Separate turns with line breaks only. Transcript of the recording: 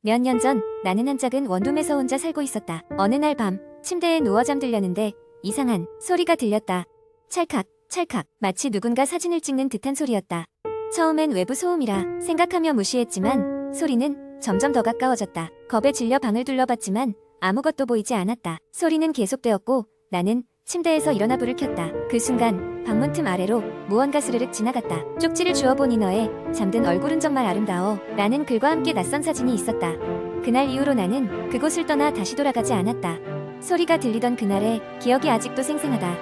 몇 년 전 나는 한 작은 원룸에서 혼자 살고 있었다. 어느 날 밤 침대에 누워 잠들려는데 이상한 소리가 들렸다. 찰칵 찰칵, 마치 누군가 사진을 찍는 듯한 소리였다. 처음엔 외부 소음이라 생각하며 무시했지만 소리는 점점 더 가까워졌다. 겁에 질려 방을 둘러봤지만 아무것도 보이지 않았다. 소리는 계속되었고 나는 침대에서 일어나 불을 켰다. 그 순간 방문 틈 아래로 무언가 스르륵 지나갔다. 쪽지를 주워보니 너의 잠든 얼굴은 정말 아름다워 라는 글과 함께 낯선 사진이 있었다. 그날 이후로 나는 그곳을 떠나 다시 돌아가지 않았다. 소리가 들리던 그날의 기억이 아직도 생생하다.